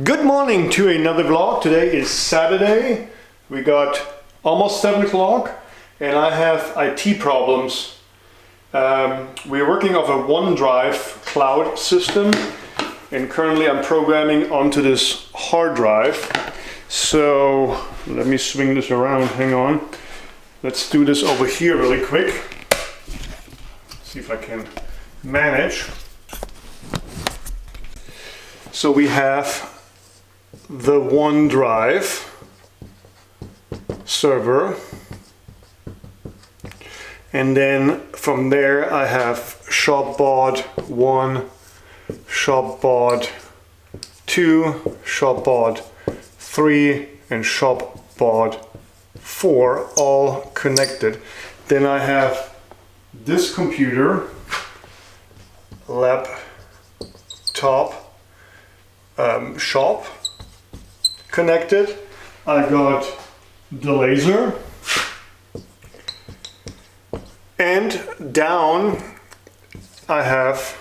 Good morning to another vlog. Today is Saturday. We got almost 7 o'clock and I have IT problems. We're working off a OneDrive cloud system and currently I'm programming onto this hard drive. So let me swing this around, hang on. Let's do this over here really quick. See if I can manage. So we have the OneDrive server, and then from there I have Shopbot 1, Shopbot 2, Shopbot 3 and Shopbot 4 all connected. Then I have this computer, laptop, shop connected. I got the laser, and down I have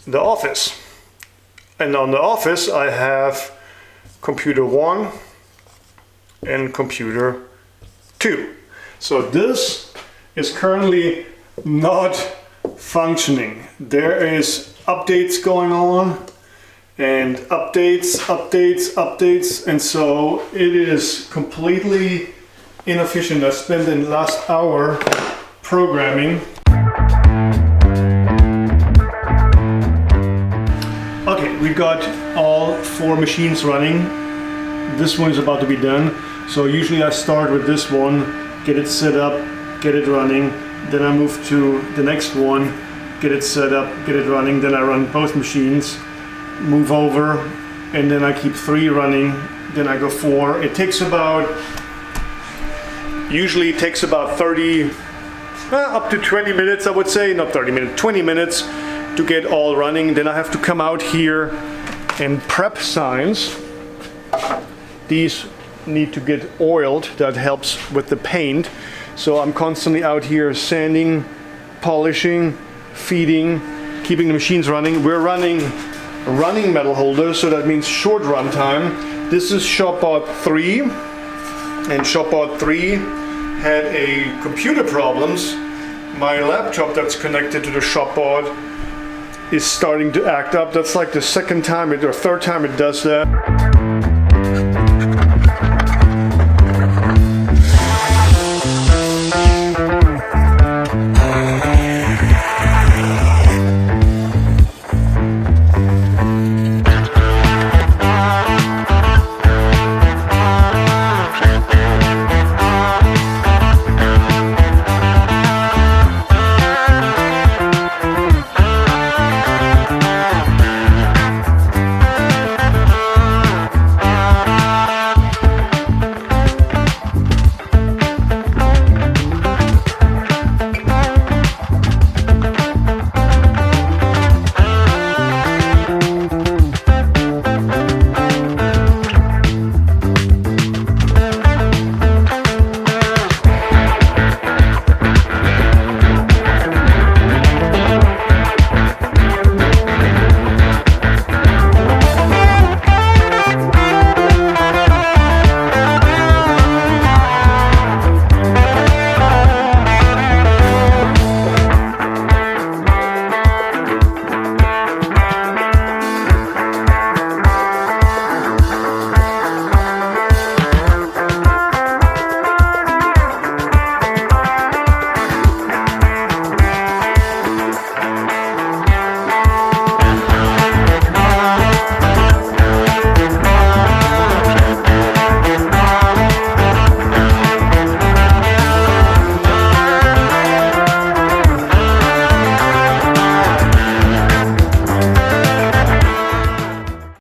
the office, and on the office I have computer 1 and computer 2. So this is currently not functioning. There is updates going on and updates, and so it is completely inefficient. I spent the last hour programming. Okay, we got all 4 machines running. This one is about to be done. So usually I start with this one, get it set up, get it running, then I move to the next one, get it set up, get it running, then I run both machines, move over, and then I keep 3 running, then I go 4. It takes about, usually it takes about 30, up to 20 minutes I would say, not 30 minutes, 20 minutes to get all running. Then I have to come out here and prep signs. These need to get oiled, that helps with the paint. So I'm constantly out here sanding, polishing, feeding, keeping the machines running. We're running metal holders, so that means short run time. This is Shopbot 3, and Shopbot 3 had a computer problems. My laptop that's connected to the Shopbot is starting to act up. That's like the second time or third time it does that.